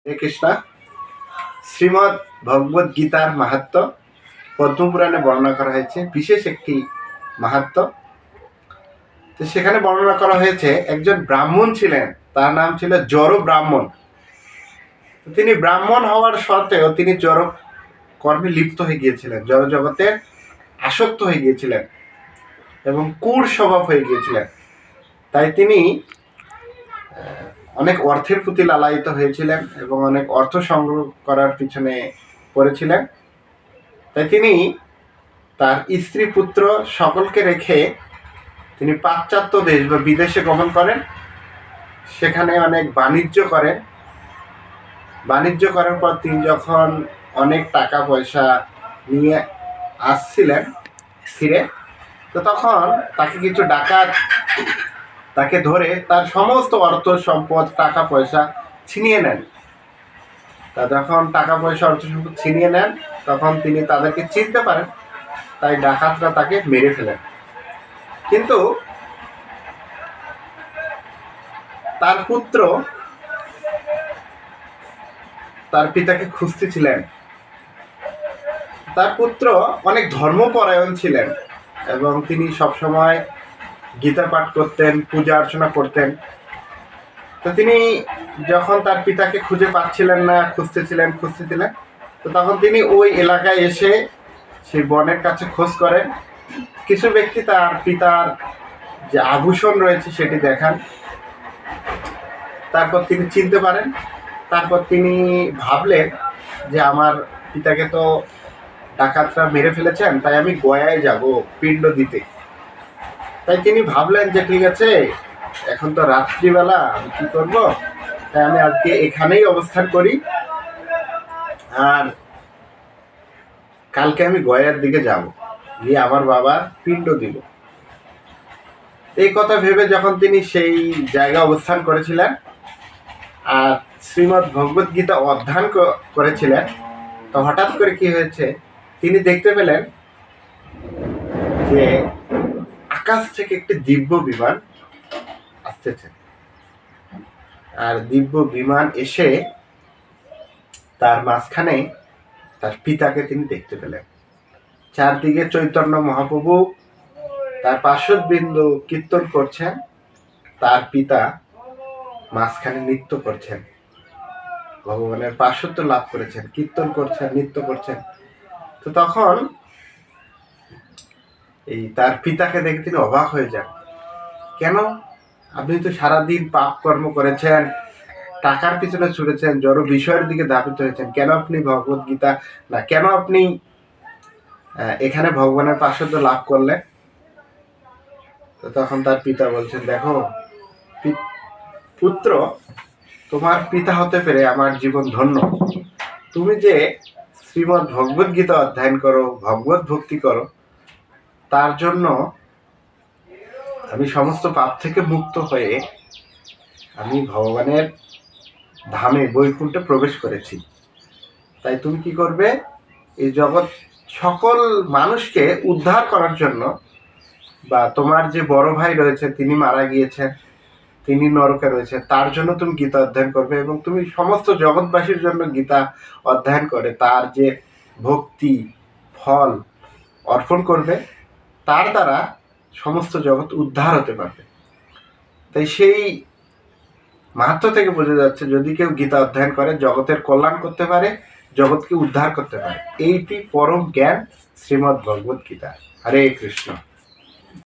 হরে কৃষ্ণা। শ্রীমদ্ ভগবদ গীতার মাহাত্ম্য পদ্মপুরাণে বর্ণনা করা হয়েছে, বিশেষ একটি মাহাত্ম্য। তো সেখানে বর্ণনা করা হয়েছে একজন ব্রাহ্মণ ছিলেন, তার নাম ছিল জড় ব্রাহ্মণ। তিনি ব্রাহ্মণ হওয়ার সত্ত্বেও তিনি জড় কর্মে লিপ্ত হয়ে গিয়েছিলেন, জড় জগতে আসক্ত হয়ে গিয়েছিলেন এবং কুড় স্বভাব হয়ে গিয়েছিলেন। তাই তিনি অনেক অর্থের প্রতি লালায়িত হয়েছিলেন এবং অনেক অর্থ সংগ্রহ করার পিছনে পড়েছিলেন। তাই তিনি তার স্ত্রী পুত্র সকলকে রেখে তিনি পাশ্চাত্য দেশ বা বিদেশে গমন করেন। সেখানে অনেক বাণিজ্য করেন। বাণিজ্য করার পর তিনি যখন অনেক টাকা পয়সা নিয়ে আসছিলেন ফিরে, তো তখন তাকে কিছু ডাকাত তাকে ধরে তার সমস্ত অর্থ সম্পদ টাকা পয়সা ছিনিয়ে নেন। তা যখন টাকা পয়সা অর্থ সম্পদ ছিনিয়ে নেন তখন তিনি তাদেরকে চিনতে পারেন, তাই ডাকাতরা তাকে মেরে ফেলেন। কিন্তু তার পুত্র তার পিতাকে খুঁজতেছিলেন। তার পুত্র অনেক ধর্মপরায়ণ ছিলেন এবং তিনি সবসময় গীতা পাঠ করতেন, পূজা অর্চনা করতেন। তো তিনি যখন তার পিতাকে খুঁজে পাচ্ছিলেন না, খুঁজতেছিলেন, তো তখন তিনি ওই এলাকায় এসে সেই বনের কাছে খোঁজ করেন। কিছু ব্যক্তি তার পিতার যে আভূষণ রয়েছে সেটি দেখান। তারপর তিনি চিনতে পারেন। তারপর তিনি ভাবলেন যে আমার পিতাকে তো ডাকাতরা মেরে ফেলেছেন, তাই আমি গয়ায় যাব পিণ্ড দিতে। তাই তিনি ভাবলেন যে ঠিক আছে, এখন তো রাত্রিবেলা, আমি কী করবো, তাই আমি আজকে এখানেই অবস্থান করি, আর কালকে আমি গয়ার দিকে যাব, গিয়ে আমার বাবার পিণ্ড দিব। এই কথা ভেবে যখন তিনি সেই জায়গায় অবস্থান করেছিলেন আর শ্রীমদ্ ভগবদ গীতা অধ্যয়ন করেছিলেন, তো হঠাৎ করে কি হয়েছে, তিনি দেখতে পেলেন যে আকাশ থেকে একটি দিব্য বিমান আসতেছে। আর দিব্য বিমান এসে তার মাঝখানে তার পিতাকে তিনি দেখতে পেলেন। চারদিকে চৈতন্য মহাপ্রভু তার পার্শ্ববৃন্দ কীর্তন করছেন, তার পিতা মাঝখানে নৃত্য করছেন, ভগবানের পার্শ্বত্ব লাভ করেছেন, কীর্তন করছেন, নৃত্য করছেন। তো তখন এই তার পিতাকে দেখে তিনি অবাক হয়ে যান। কেন? আপনি তো সারাদিন পাপ কর্ম করেছেন, টাকার পিছনে ছুটেছেন, জড় বিষয়ের দিকে ধাবিত হয়েছেন, কেন আপনি ভগবদ গীতা না, কেন আপনি এখানে ভগবানের পার্শ্বত্ব লাভ করলেন? তো তখন তার পিতা বলছেন, দেখো পুত্র, তোমার পিতা হতে পেরে আমার জীবন ধন্য। তুমি যে শ্রীমদ্ ভগবদ গীতা অধ্যয়ন করো, ভগবত ভক্তি করো, তার জন্য আমি সমস্ত পাপ থেকে মুক্ত হয়ে আমি ভগবানের ধামে বৈকুণ্ঠে প্রবেশ করেছি। তাই তুমি কি করবে, এই জগৎ সকল মানুষকে উদ্ধার করার জন্য, বা তোমার যে বড় ভাই রয়েছে তিনি মারা গিয়েছেন, তিনি নরকে রয়েছে, তার জন্য তুমি গীতা অধ্যয়ন করবে এবং তুমি সমস্ত জগৎবাসীর জন্য গীতা অধ্যয়ন করে তার যে ভক্তি ফল অর্পণ করবে, তার দ্বারা সমস্ত জগৎ উদ্ধার হতে পারবে। তাই সেই মাহাত্ম্য থেকে বোঝা যাচ্ছে, যদি কেউ গীতা অধ্যয়ন করে জগতের কল্যাণ করতে পারে, জগৎকে উদ্ধার করতে পারে। এইটি পরম জ্ঞান শ্রীমদ্ ভগবদ গীতা। হরে কৃষ্ণ।